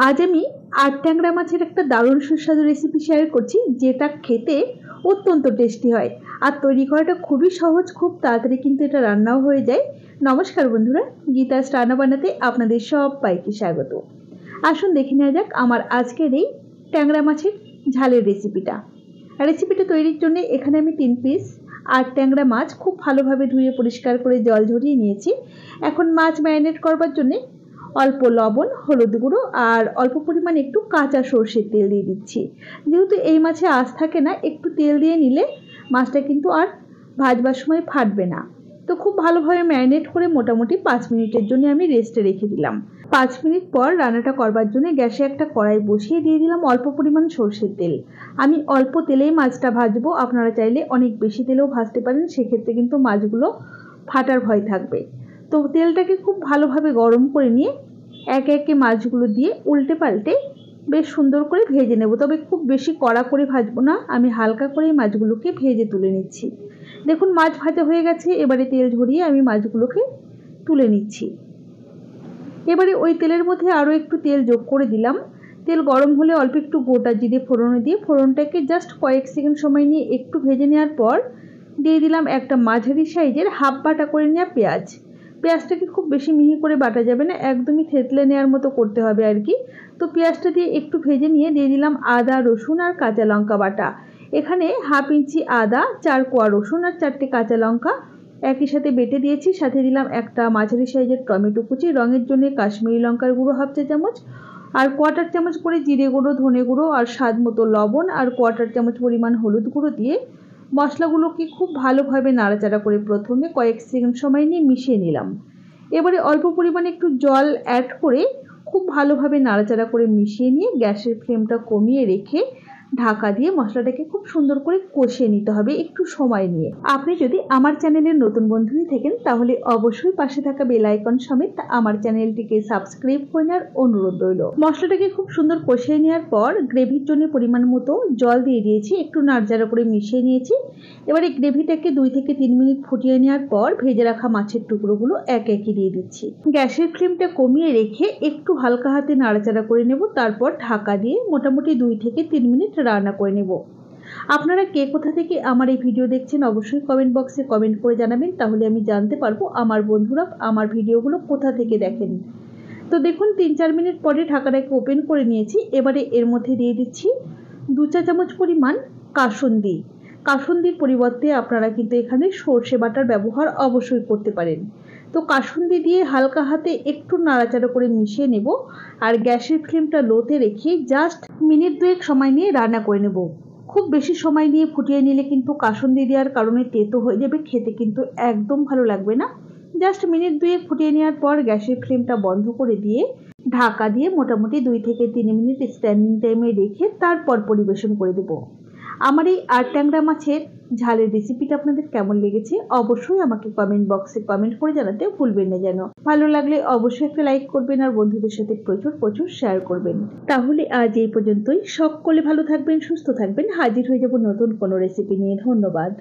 আজ আমি আট ট্যাংরা মাছের একটা দারুণ সুস্বাদু রেসিপি শেয়ার করছি, যেটা খেতে অত্যন্ত টেস্টি হয় আর তৈরি করাটা খুবই সহজ, খুব তাড়াতাড়ি কিন্তু এটা রান্নাও হয়ে যায়। নমস্কার বন্ধুরা, গীতাস রান্না বানাতে আপনাদের সবাইকে স্বাগত। আসুন দেখে নেওয়া যাক আমার আজকের এই ট্যাংরা মাছের ঝালের রেসিপিটা তৈরির জন্য এখানে আমি 3 পিস আর ট্যাংরা মাছ খুব ভালোভাবে ধুয়ে পরিষ্কার করে জল ঝরিয়ে নিয়েছি। এখন মাছ ম্যারিনেট করবার জন্য অল্প লবণ, হলুদ গুঁড়ো আর অল্প পরিমাণ একটু কাঁচা সর্ষের তেল দিয়ে দিচ্ছি। যেহেতু এই মাছে আঁশ থাকে না, একটু তেল দিয়ে নিলে মাছটা কিন্তু আর ভাজবার সময় ফাটবে না। তো খুব ভালোভাবে ম্যারিনেট করে মোটামুটি 5 মিনিটের জন্য আমি রেস্টে রেখে দিলাম। 5 মিনিট পর রান্নাটা করবার জন্য গ্যাসে একটা কড়াই বসিয়ে দিয়ে দিলাম অল্প পরিমাণ সর্ষের তেল। আমি অল্প তেলেই মাছটা ভাজবো, আপনারা চাইলে অনেক বেশি তেলেও ভাজতে পারেন, সেক্ষেত্রে কিন্তু মাছগুলো ফাটার ভয় থাকবে। তো তেলটাকে খুব ভালোভাবে গরম করে নিয়ে একে একে মাছগুলো দিয়ে উল্টে পাল্টে বেশ সুন্দর করে ভেজে নেব। তবে খুব বেশি কড়া করে ভাজবো না, আমি হালকা করে মাছগুলোকে ভেজে তুলে নিচ্ছি। দেখুন মাছ ভাজা হয়ে গেছে, এবারে তেল ঝরিয়ে আমি মাছগুলোকে তুলে নিচ্ছি। এবারে ওই তেলের মধ্যে আরও একটু তেল যোগ করে দিলাম। তেল গরম হলে অল্প একটু গোটা জিরে ফোড়ন দিয়ে ফোড়নটাকে জাস্ট কয়েক সেকেন্ড সময় নিয়ে একটু ভেজে নেওয়ার পর দিয়ে দিলাম একটা মাঝারি সাইজের হাফ বাটা করে নেওয়া পেঁয়াজ। পেঁয়াজটাকে খুব বেশি মিহি করে বাটা যাবে না, একদমই থেতলে নেওয়ার মতো করতে হবে আর কি। তো পেঁয়াজটা দিয়ে একটু ভেজে নিয়ে দিয়ে দিলাম আদা, রসুন আর কাঁচা লঙ্কা বাটা। এখানে হাফ ইঞ্চি আদা, 4 কোয়া রসুন আর 4টে কাঁচা লঙ্কা একই সাথে বেটে দিয়েছি। সাথে দিলাম একটা মাঝারি সাইজের টমেটো কুচি, রঙের জন্য কাশ্মীরি লঙ্কার গুঁড়ো হাফ চা চামচ, আর কোয়ার্টার চামচ করে জিরে গুঁড়ো, ধনে গুঁড়ো আর স্বাদ মতো লবণ আর কোয়ার্টার চামচ পরিমাণ হলুদ গুঁড়ো দিয়ে মশলাগুলোকে খুব ভালোভাবে নাড়াচাড়া করে প্রথমে কয়েক সেকেন্ড সময় নিয়ে মিশিয়ে নিলাম। এবারে অল্প পরিমাণে একটু জল অ্যাড করে খুব ভালোভাবে নাড়াচাড়া করে মিশিয়ে নিয়ে গ্যাসের ফ্লেমটা কমিয়ে রেখে ঢাকা দিয়ে মশলাটাকে খুব সুন্দর করে কষিয়ে নিতে হবে একটু সময় নিয়ে। আপনি যদি আমার চ্যানেলের নতুন বন্ধু হয়ে থাকেন তাহলে অবশ্যই পাশে থাকা বেল আইকন সমেত আমার চ্যানেলটিকে সাবস্ক্রাইব করে নেওয়ার অনুরোধ রইল। মশলাটাকে খুব সুন্দর কষিয়ে নেওয়ার পর গ্রেভির জন্য পরিমাণ মতো জল দিয়ে দিয়েছি, একটু নাড়াচাড়া করে মিশিয়ে নিয়েছি। এবারে গ্রেভিটাকে 2 থেকে 3 মিনিট ফুটিয়ে নেওয়ার পর ভেজে রাখা মাছের টুকরোগুলো একে একে দিয়ে দিচ্ছি। গ্যাসের ফ্লেমটা কমিয়ে রেখে একটু হালকা হাতে নাড়াচাড়া করে নেব, তারপর ঢাকা দিয়ে মোটামুটি 2 থেকে 3 মিনিট রান্না করে নেব। আপনারা কে কোথা থেকে আমার এই ভিডিও দেখছেন অবশ্যই কমেন্ট বক্সে কমেন্ট করে জানাবেন, তাহলে আমি জানতে পারবো আমার বন্ধুরা আমার ভিডিওগুলো কোথা থেকে দেখেন। তো দেখুন 3-4 মিনিট পরে ঢাকাটাকে ওপেন করে নিয়েছি। এবারে এর মধ্যে দিয়ে দিচ্ছি 2 চা চামচ পরিমাণ কাসুন্দি। কাসুন্দির পরিবর্তে আপনারা কিন্তু এখানে সর্ষে বাটার ব্যবহার অবশ্যই করতে পারেন। তো কাসুন্দি দিয়ে হালকা হাতে একটু নাড়াচাড়া করে মিশিয়ে নেব আর গ্যাসের ফ্লেমটা লোতে রেখে জাস্ট মিনিট 2 সময় নিয়ে রান্না করে নেব। খুব বেশি সময় নিয়ে ফুটিয়ে নিলে কিন্তু কাসুন্দি দেওয়ার কারণে তেতো হয়ে যাবে, খেতে কিন্তু একদম ভালো লাগবে না। জাস্ট মিনিট 2 ফুটিয়ে নেওয়ার পর গ্যাসের ফ্লেমটা বন্ধ করে দিয়ে ঢাকা দিয়ে মোটামুটি 2 থেকে 3 মিনিট স্ট্যান্ডিং টাইমে রেখে তারপর পরিবেশন করে দেব। আমার এই আট ট্যাংরা মাছের ঝালের রেসিপিটা আপনাদের কেমন লেগেছে অবশ্যই আমাকে কমেন্ট বক্সে কমেন্ট করে জানাতে ভুলবেন না যেন। ভালো লাগলে অবশ্যই একটা লাইক করবেন আর বন্ধুদের সাথে প্রচুর শেয়ার করবেন। তাহলে আজ এই পর্যন্তই, সকলে ভালো থাকবেন, সুস্থ থাকবেন। হাজির হয়ে যাব নতুন কোনো রেসিপি নিয়ে। ধন্যবাদ।